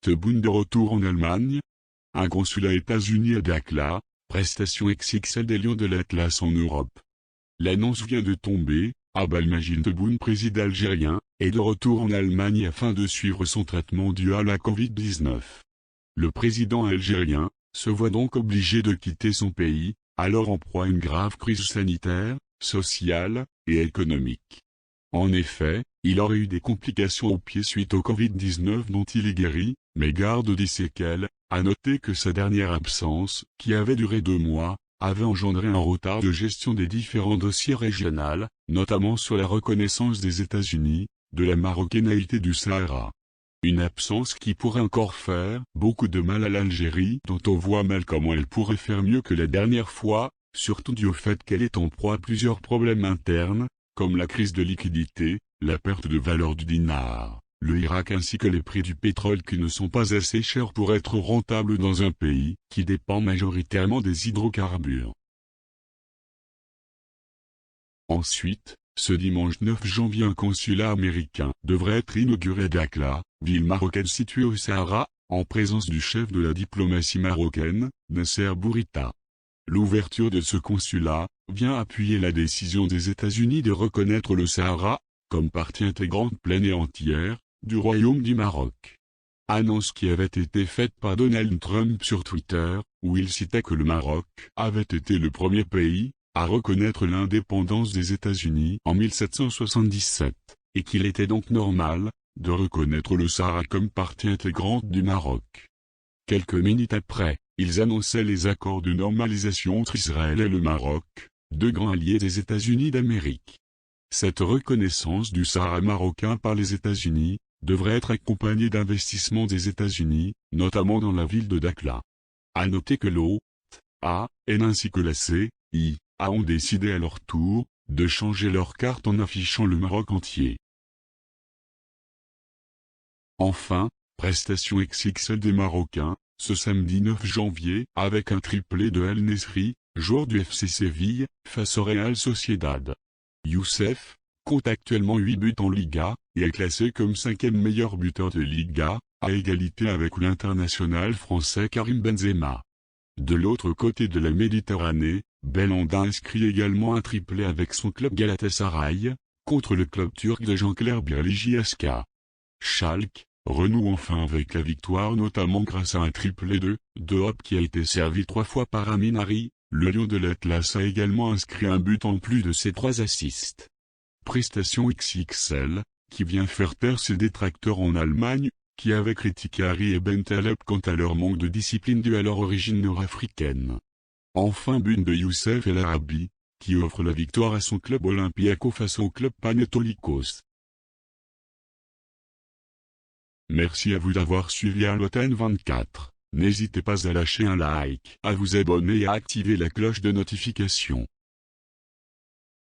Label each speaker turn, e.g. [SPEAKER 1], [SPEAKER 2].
[SPEAKER 1] Tebboune de retour en Allemagne. Un consulat États-Unis à Dakhla, prestation XXL des Lions de l'Atlas en Europe. L'annonce vient de tomber, Abdelmajid Tebboune, président algérien, est de retour en Allemagne afin de suivre son traitement dû à la Covid-19. Le président algérien se voit donc obligé de quitter son pays, alors en proie à une grave crise sanitaire, sociale et économique. En effet, il aurait eu des complications au pied suite au Covid-19 dont il est guéri, mais garde des séquelles. À noter que sa dernière absence, qui avait duré 2 mois, avait engendré un retard de gestion des différents dossiers régionaux, notamment sur la reconnaissance des États-Unis, de la marocanité du Sahara. Une absence qui pourrait encore faire beaucoup de mal à l'Algérie, dont on voit mal comment elle pourrait faire mieux que la dernière fois, surtout dû au fait qu'elle est en proie à plusieurs problèmes internes, comme la crise de liquidité, la perte de valeur du dinar, le Irak ainsi que les prix du pétrole qui ne sont pas assez chers pour être rentables dans un pays qui dépend majoritairement des hydrocarbures. Ensuite, ce dimanche 9 janvier, un consulat américain devrait être inauguré à Dakhla, ville marocaine située au Sahara, en présence du chef de la diplomatie marocaine, Nasser Bourita. L'ouverture de ce consulat vient appuyer la décision des États-Unis de reconnaître le Sahara comme partie intégrante pleine et entière du Royaume du Maroc. Annonce qui avait été faite par Donald Trump sur Twitter, où il citait que le Maroc avait été le premier pays à reconnaître l'indépendance des États-Unis en 1777, et qu'il était donc normal de reconnaître le Sahara comme partie intégrante du Maroc. Quelques minutes après, ils annonçaient les accords de normalisation entre Israël et le Maroc, deux grands alliés des États-Unis d'Amérique. Cette reconnaissance du Sahara marocain par les États-Unis devrait être accompagnée d'investissements des États-Unis, notamment dans la ville de Dakhla. À noter que l'OTAN ainsi que la CIA ont décidé à leur tour de changer leur carte en affichant le Maroc entier. Enfin, prestation XXL des Marocains, ce samedi 9 janvier, avec un triplé de El Nesri, joueur du FC Séville, face au Real Sociedad. Youssef compte actuellement 8 buts en Liga, et est classé comme 5e meilleur buteur de Liga, à égalité avec l'international français Karim Benzema. De l'autre côté de la Méditerranée, Belhanda inscrit également un triplé avec son club Galatasaray, contre le club turc de Jean-Claire Birligiaska. Schalke renoue enfin avec la victoire, notamment grâce à un triplé de Hop qui a été servi 3 fois par Aminari. Le Lion de l'Atlas a également inscrit un but en plus de ses 3 assists. Prestation XXL, qui vient faire taire ses détracteurs en Allemagne, qui avaient critiqué Harry et Bentaleb quant à leur manque de discipline due à leur origine nord-africaine. Enfin, but de Youssef El Arabi, qui offre la victoire à son club Olympiakos face au club Panathinaikos. Merci à vous d'avoir suivi Aloten 24. N'hésitez pas à lâcher un like, à vous abonner et à activer la cloche de notification.